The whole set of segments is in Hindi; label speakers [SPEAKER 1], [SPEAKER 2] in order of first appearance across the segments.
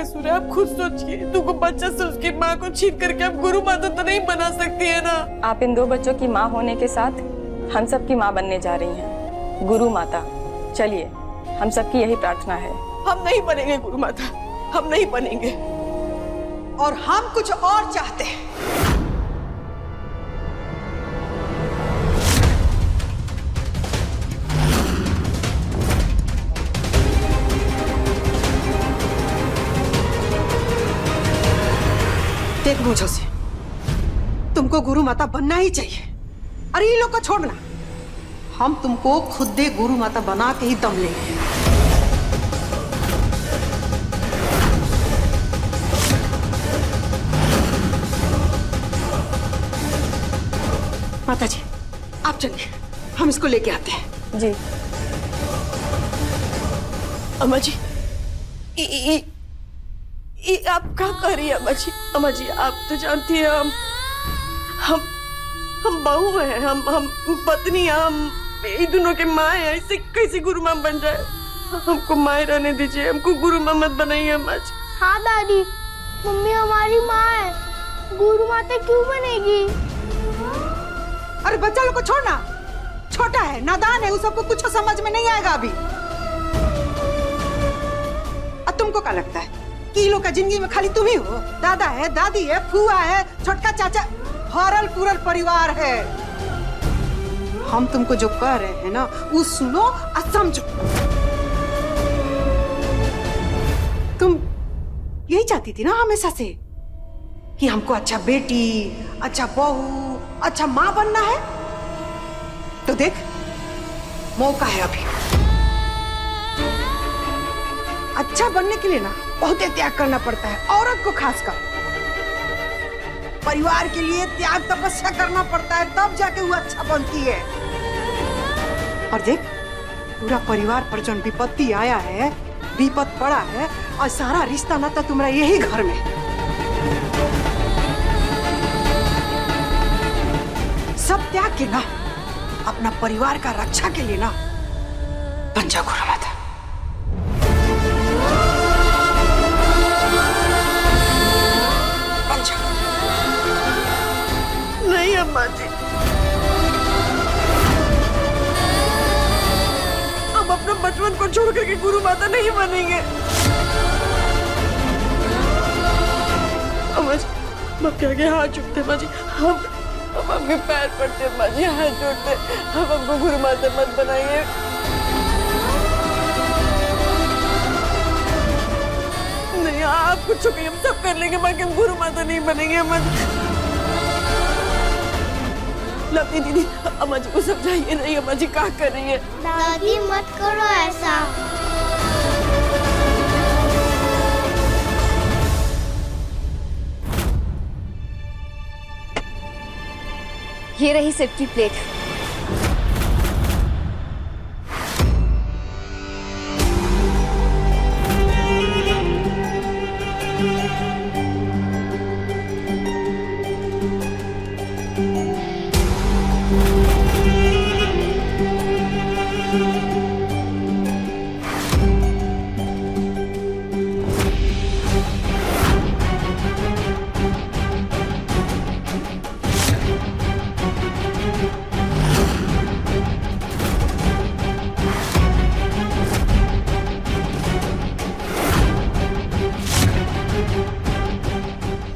[SPEAKER 1] कसूर है? आप खुद सोचिए, तुमको बच्चा से उसकी माँ को छीन करके आप गुरु माता तो नहीं बना सकती है ना?
[SPEAKER 2] आप इन 2 बच्चों की माँ होने के साथ हम सब की माँ बनने जा रही हैं, गुरु माता। चलिए, हम सबकी यही प्रार्थना है।
[SPEAKER 1] हम नहीं बनेंगे गुरु माता, हम नहीं बनेंगे।
[SPEAKER 3] और हम कुछ और चाहते हैं। देख मुझे से, तुमको गुरु माता बनना ही चाहिए। अरे ये लोग को छोड़ना, हम तुमको खुद दे गुरु माता बना के ही दम लेंगे। माता जी, आप चलिए, हम इसको लेके आते हैं।
[SPEAKER 2] जी।
[SPEAKER 1] अम्मा जी, आप क्या कर रही है अम्मा जी? अम्मा जी, आप तो जानती हैं हम बहू हैं, हम पत्नी हैं, हम इन दोनों के माँ हैं। इससे कैसे गुरु माँ बन जाए? हमको माँ रहने दीजिए, हमको गुरु माँ मत बनाइए अम्मा जी।
[SPEAKER 4] हाँ दादी, मम्मी हमारी माँ है, गुरु माता क्यों बनेगी?
[SPEAKER 3] अरे बच्चा लोग को छोड़ना, छोटा है, नादान है, उस सबको कुछ समझ में नहीं आएगा अभी। अब तुमको क्या लगता है कि लोग का जिंदगी में खाली तुम ही हो? दादा है, दादी है, फूआ है, छोटका चाचा, भरल पूरल परिवार है। हम तुमको जो कह रहे हैं ना, वो सुनो और समझो। तुम यही चाहती थी ना हमेशा से कि हमको अच्छा बेटी, अच्छा बहू, अच्छा माँ बनना है। तो देख, मौका है अभी। अच्छा बनने के लिए ना बहुत त्याग करना पड़ता है, औरत को खासकर। परिवार के लिए त्याग तपस्या करना पड़ता है, तब जाके वो अच्छा बनती है। और देख, पूरा परिवार पर जो विपत्ति आया है, विपत पड़ा है, और सारा रिश्ता नाता तुम्हारा यही घर में। सब त्याग के ना अपना परिवार का रक्षा के लिए ना बन जा गुरु माता। बन जा।
[SPEAKER 1] नहीं अम्मा जी, हम अपना बचपन को छोड़ करके गुरु माता नहीं बनेंगे। अम्मा जी, हम आपके आगे हाथ जोड़ते अम्मा जी, हम आपके पैर पड़ते अम्मा जी, हाथ जोड़ते, हम हमको गुरु माता मत बनाइए। नहीं, आप कुछ कहिए, हम सब कर लेंगे, बाकी हम गुरु माता नहीं बनेंगे अम्मा जी। लवनी दीदी, अम्मा जी को समझाइए। नहीं अम्मा जी, क्या कर रही है?
[SPEAKER 4] दादी मत करो ऐसा।
[SPEAKER 5] ये रही सेफ्टी प्लेट।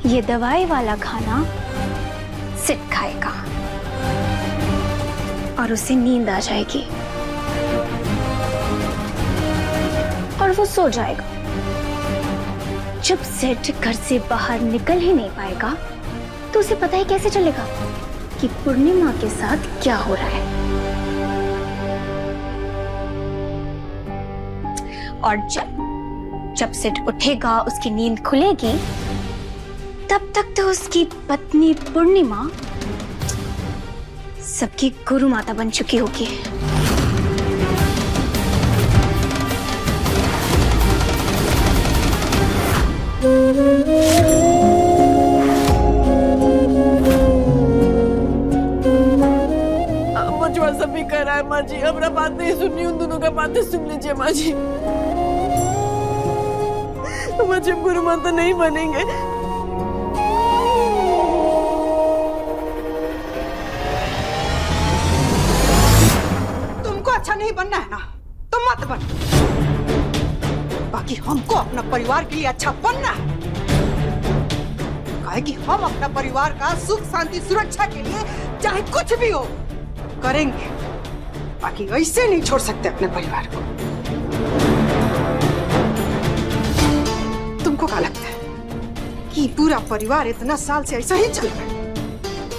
[SPEAKER 5] ये दवाई वाला खाना सिट खाएगा और उसे नींद आ जाएगी और वो सो जाएगा। जब सेठ घर से बाहर निकल ही नहीं पाएगा तो उसे पता ही कैसे चलेगा कि पूर्णिमा के साथ क्या हो रहा है। और जब सेठ उठेगा, उसकी नींद खुलेगी, तब तक तो उसकी पत्नी पूर्णिमा सबकी गुरु माता बन चुकी होगी।
[SPEAKER 1] मुझे सब भी कर रहा है माँ जी, अपना बात नहीं सुननी, उन दोनों का बातें सुन लीजिए माँ जी। हम जब गुरु माता नहीं बनेंगे।
[SPEAKER 3] तुमको अच्छा नहीं बनना है ना तो मत बन, बाकी हमको अपना परिवार के लिए अच्छा बनना है। काहे कि हम अपना परिवार का सुख शांति सुरक्षा के लिए चाहे कुछ भी हो करेंगे, बाकी ऐसे नहीं छोड़ सकते अपने परिवार को। तुमको क्या लगता है कि पूरा परिवार इतना साल से ऐसा ही चल रहा है?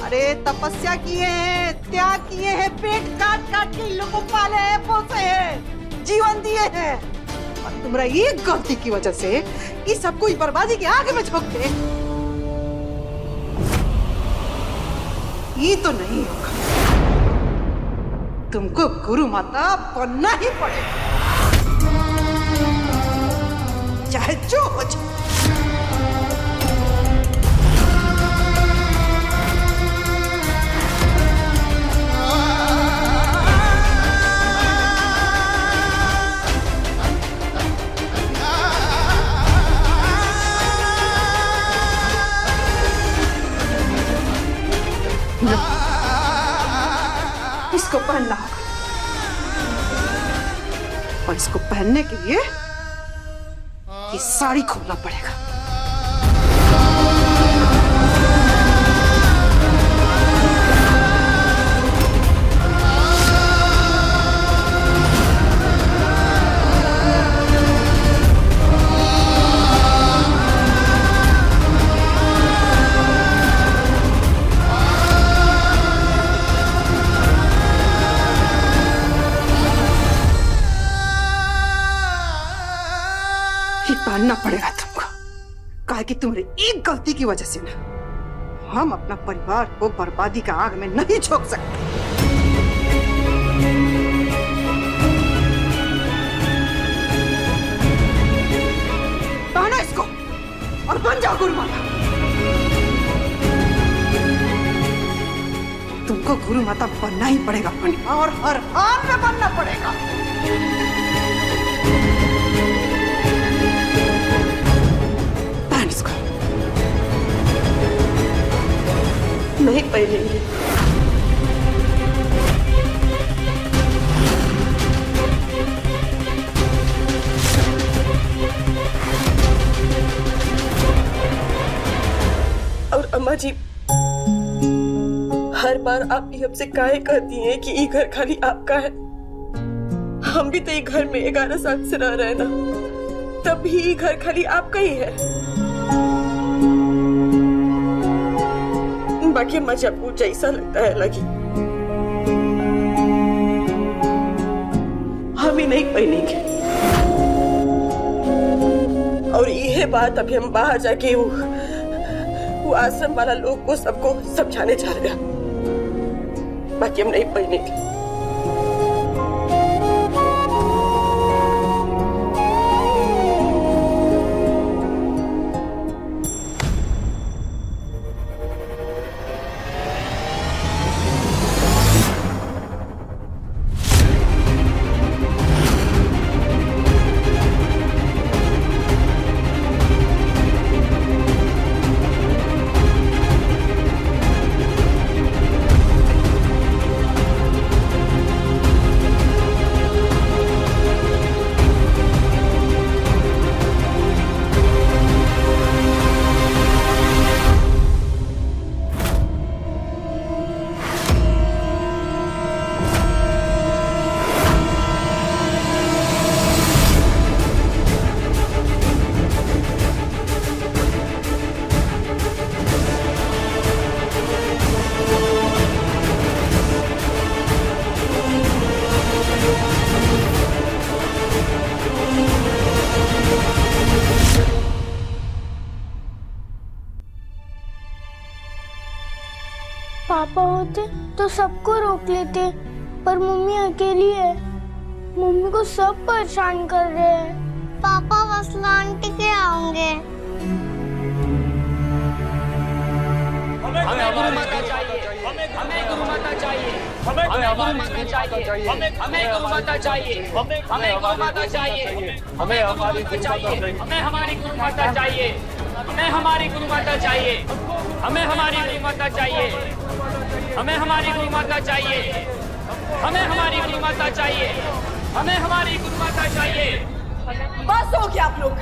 [SPEAKER 3] अरे तपस्या किए हैं, त्याग किए हैं, पेट काट काट के इन लोगों को पाले हैं, पोसे हैं, जीवन दिए हैं, और तुम्हारा एक गलती की वजह से ये सब कुछ बर्बादी के आग में झोंक दे, ये तो नहीं होगा। तुमको गुरु माता बनना ही पड़ेगा, चाहे जो हो जाए। इसको पहनना होगा, और इसको पहनने के लिए ये साड़ी खोलना पड़ेगा। पहनना पड़ेगा तुमको, काहे कि तुम्हारी एक गलती की वजह से ना हम अपना परिवार को बर्बादी का आग में नहीं झोंक सकते। पहनो इसको और बन जाओ गुरु माता। तुमको गुरु माता बनना ही पड़ेगा, और हर हाल में बनना पड़ेगा।
[SPEAKER 1] नहीं पहनेंगे। और अम्मा जी, हर बार आप ये हमसे काहे कहती हैं कि ये घर खाली आपका है? हम भी तो ये घर में 11 साल से रह रहे हैं ना, तब भी ये घर खाली आपका ही है। बाकी मजा आपको जैसा लगता है लगी, हम ही नहीं पहनेंगे। और यह बात अभी हम बाहर जाके वो आश्रम वाला लोग को सबको समझाने जा रहे हैं, बाकी हम नहीं पहनेंगे।
[SPEAKER 4] पापा होते तो सबको रोक लेते, पर मम्मी अकेली है। मम्मी को सब परेशान कर रहे हैं। पापा वसला आंटी के आएंगे।
[SPEAKER 6] हमें गुरु माता चाहिए, हमें गुरु माता चाहिए। हमें गुरु माता चाहिए, हमें गुरु माता चाहिए, हमें गुरु माता चाहिए, हमें हमारी गुरु चाहिए, हमें हमारी गुरु माता चाहिए, हमें हमारी गुरु माता चाहिए, हमें हमारी गुरु माता चाहिए, हमें हमारी गुरु माता चाहिए, हमें हमारी गुरु माता चाहिए, हमें हमारी गुरु माता चाहिए।
[SPEAKER 1] बस हो गया आप लोग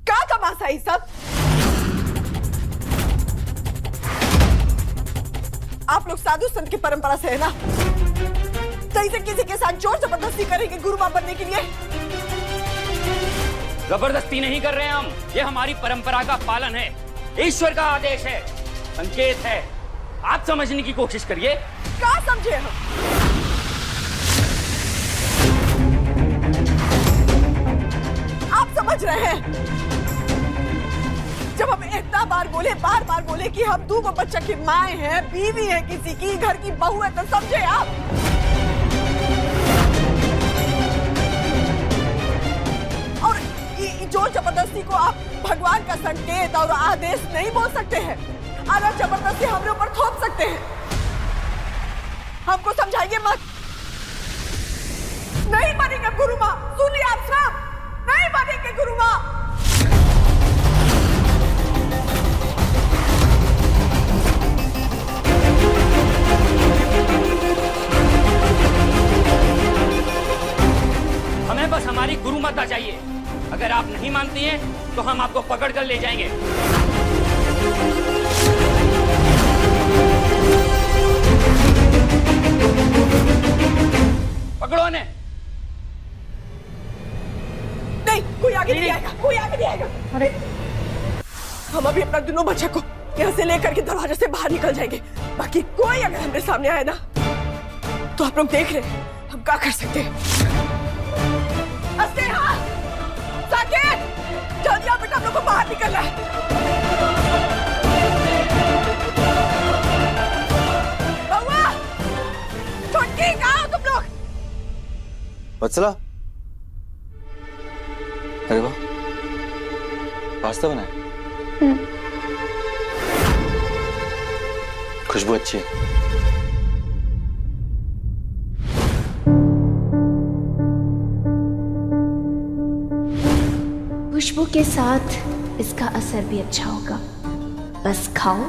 [SPEAKER 1] का तमाशा ही सब। आप लोग साधु संत की परंपरा से है ना, सही से किसी के साथ जोर जबरदस्ती करेंगे गुरु मां बनने के लिए?
[SPEAKER 6] जबरदस्ती नहीं कर रहे हैं हम, ये हमारी परंपरा का पालन है, ईश्वर का आदेश है, संकेत है। आप समझने की कोशिश करिए।
[SPEAKER 1] क्या समझे हम? आप समझ रहे हैं? जब हम इतना बार बोले, बार बार बोले कि हम 2 बच्चा की माए हैं, बीवी है किसी की, घर की बहू है, तो समझे आप? और जोर जबरदस्ती को आप भगवान का संकेत और आदेश नहीं बोल सकते हैं, अगर जबरदस्ती हमरे ऊपर थोप सकते हैं। हमको समझाइए मत। नहीं बनेंगे गुरु मां, सुनिए आप सब, नहीं बनेंगे गुरु मां।
[SPEAKER 6] हमें बस हमारी गुरु माता चाहिए। अगर आप नहीं मानती हैं तो हम आपको पकड़ कर ले जाएंगे। पकड़ो ने।
[SPEAKER 1] नहीं, कोई आगे नहीं आएगा, कोई आगे नहीं आएगा। अरे हम अभी अपना दोनों बच्चे को यहाँ से लेकर के दरवाजे से बाहर निकल जाएंगे। बाकी कोई अगर हमारे सामने आए ना, तो आप लोग देख रहे हैं हम क्या कर सकते हैं। साकेत, जल्दी आओ बेटा, हम लोग को बाहर निकलना है। बउआ, छोटकी, कहाँ हो तुम लोग?
[SPEAKER 7] वत्सला, अरे वाह, पास्ता बना है। खुशबू अच्छी है।
[SPEAKER 5] खुशबू के साथ इसका असर भी अच्छा होगा। बस खाओ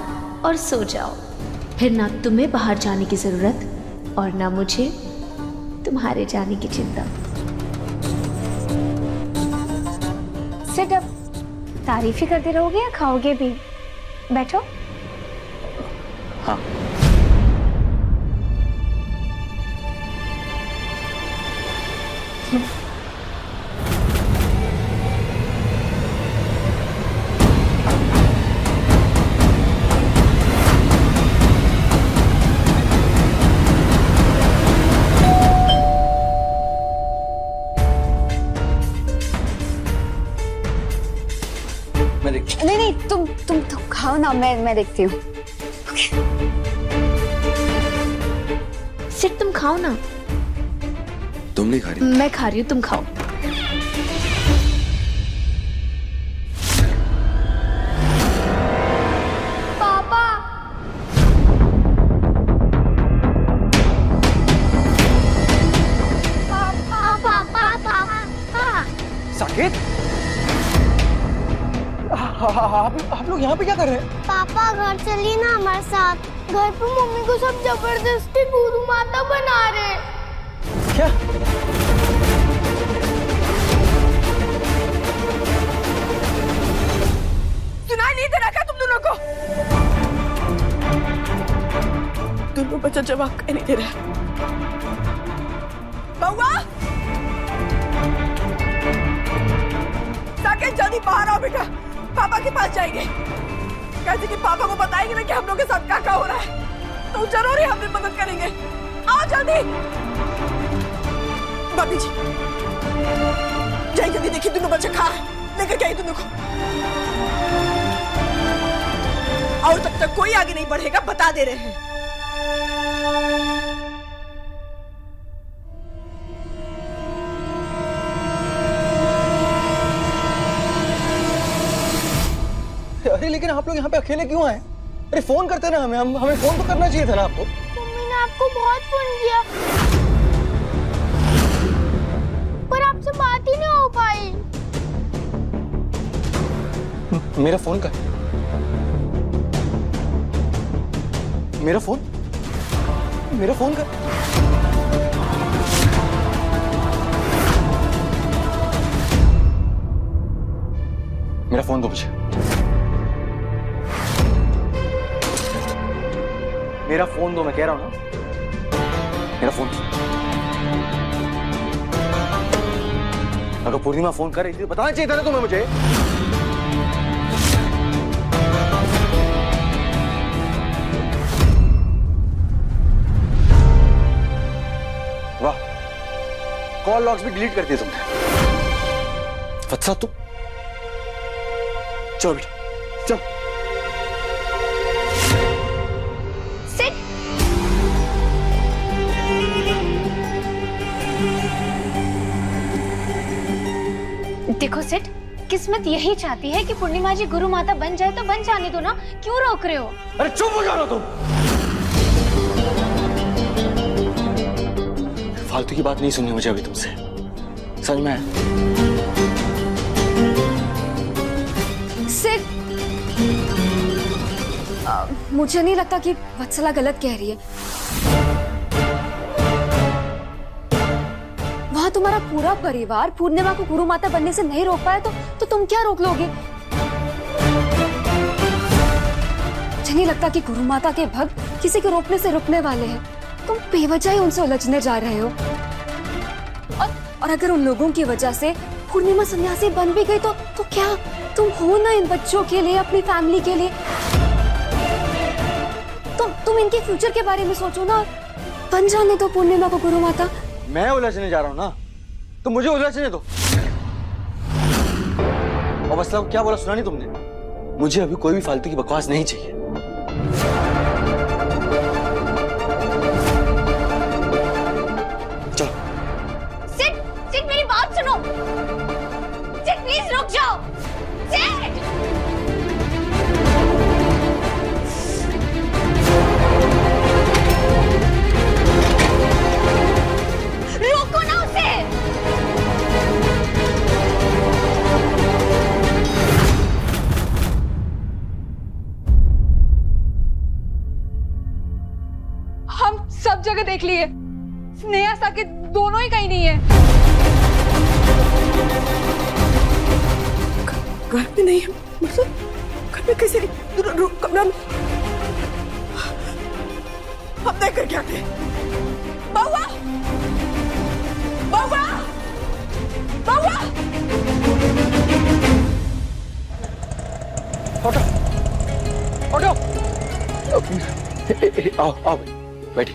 [SPEAKER 5] और सो जाओ, फिर ना तुम्हें बाहर जाने की जरूरत और ना मुझे तुम्हारे जाने की चिंता। सिर्फ अब तारीफ ही करते रहोगे या खाओगे भी? बैठो।
[SPEAKER 7] हाँ।
[SPEAKER 5] नहीं, तुम खाओ ना, मैं देखती हूँ। सिर्फ तुम खाओ ना।
[SPEAKER 7] तुम नहीं खा रही?
[SPEAKER 5] मैं खा रही हूँ, तुम खाओ।
[SPEAKER 4] पापा, पापा, पापा, पापा।
[SPEAKER 8] साकेत, आप लोग यहाँ पे क्या कर रहे हैं?
[SPEAKER 4] पापा घर चलिए ना हमारे साथ। घर पे मम्मी को सब जबरदस्ती गुरु माता बना रहे।
[SPEAKER 8] क्या?
[SPEAKER 1] सुनाई नहीं दे रहा क्या तुम दोनों को? दोनों बच्चा जवाब कहीं नहीं दे रहा। बउआ, साकेत जल्दी बाहर आओ बेटा, पापा के पास जाएंगे। कैसे कि पापा को बताएंगे ना कि हम लोग के साथ क्या हो रहा है, तो जरूर ही हमें मदद करेंगे। आओ जल्दी। भाभी जी, जाइए जल्दी, देखिए दोनों बच्चे खा रहे हैं, लेकर के आइए दोनों को। और तब तक कोई आगे नहीं बढ़ेगा, बता दे रहे हैं।
[SPEAKER 8] अरे लेकिन आप लोग यहाँ पे अकेले क्यों आए? अरे फोन करते ना हमें फोन तो करना चाहिए था ना आपको।
[SPEAKER 4] मम्मी ने आपको बहुत फोन किया पर आपसे बात ही नहीं हो पाई।
[SPEAKER 8] मेरा फोन का मेरा फोन का मेरा फोन दो मुझे। मेरा फोन दो, मैं कह रहा हूं ना, मेरा फोन। अगर पूर्णिमा फोन कर रही थी तो बताना चाहिए था ना तुम्हें मुझे। वाह, कॉल लॉग्स भी डिलीट कर दिए तुमने। वत्सा तुम चलो बेटा चलो।
[SPEAKER 5] देखो सेठ, किस्मत यही चाहती है कि पूर्णिमा जी गुरु माता बन जाए तो बन जाने दो ना, क्यों रोक रहे हो?
[SPEAKER 8] अरे चुप हो जाओ तुम। फालतू की बात नहीं सुननी मुझे अभी तुमसे, समझ में आया?
[SPEAKER 9] सेठ, मुझे नहीं लगता कि वत्सला गलत कह रही है। वहां तुम्हारा पूरा परिवार पूर्णिमा को गुरु माता बनने से नहीं रोक पाया तो तुम क्या रोक लोगे? मुझे नहीं लगता कि गुरु माता के भक्त किसी के रोकने से रुकने वाले हैं। तुम बेवजह ही उनसे उलझने जा रहे हो। और अगर उन लोगों की वजह से पूर्णिमा सन्यासी बन भी गई तो क्या? तुम हो ना इन बच्चों के लिए, अपनी फैमिली के लिए। तुम इनके फ्यूचर के बारे में सोचो ना, बन जाने दो पूर्णिमा को गुरु माता।
[SPEAKER 8] मैं उलझने जा रहा हूँ ना, तो मुझे उलझने दो। और वत्सला को क्या बोला सुना नहीं तुमने? मुझे अभी कोई भी फालतू की बकवास नहीं चाहिए। चलो।
[SPEAKER 5] सिट मेरी बात सुनो। सिट प्लीज रुक जाओ। सिट रोको ना उसे।
[SPEAKER 9] हम सब जगह देख लिए, स्नेहा साकेत दोनों ही कहीं नहीं है।
[SPEAKER 1] घर में नहीं है, मतलब घर में कैसे? कमरा में हम देख कर क्या करें? बाबा, बाबा, बाबा!
[SPEAKER 8] Auto, auto! आओ आओ बैठी।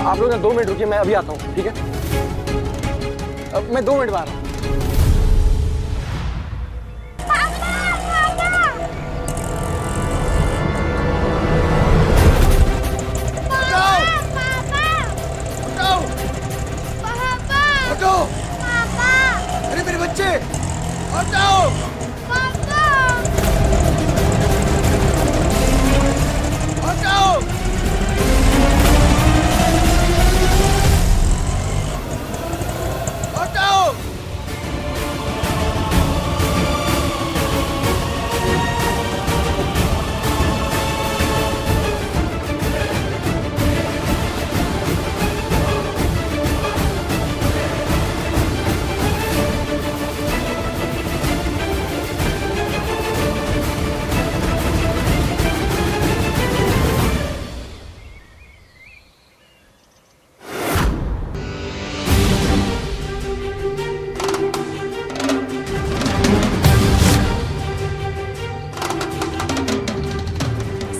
[SPEAKER 8] आप लोग 2 मिनट रुकिए, मैं अभी आता हूँ, ठीक है? मैं 2 मिनट में आ रहा हूँ। अरे मेरे बच्चे, हटाओ! हटाओ! हटाओ!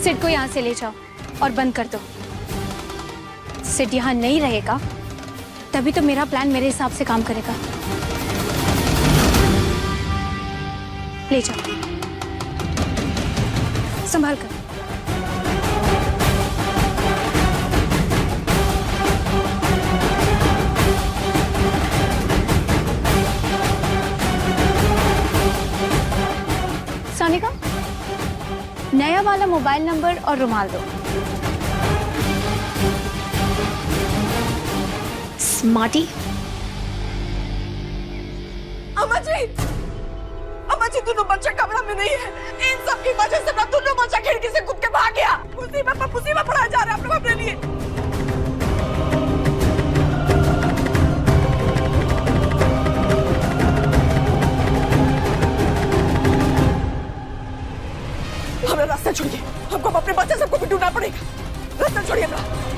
[SPEAKER 5] सिड को यहाँ से ले जाओ और बंद कर दो। सिड यहाँ नहीं रहेगा तभी तो मेरा प्लान मेरे हिसाब से काम करेगा। ले जाओ, संभाल कर। वाला मोबाइल नंबर और रुमाल दो। स्मार्टी।
[SPEAKER 1] अम्मा जी दोनों बच्चे कमरा में नहीं है। इन सब की वजह से ना दोनों बच्चा खिड़की से कूद के भाग गया। मुसीबत पड़ा जा रहा है अपने लिए। हमें रास्ता छोड़िए, हमको अपने बच्चे सबको भी ढूंढना पड़ेगा। रास्ता छोड़िए अपना।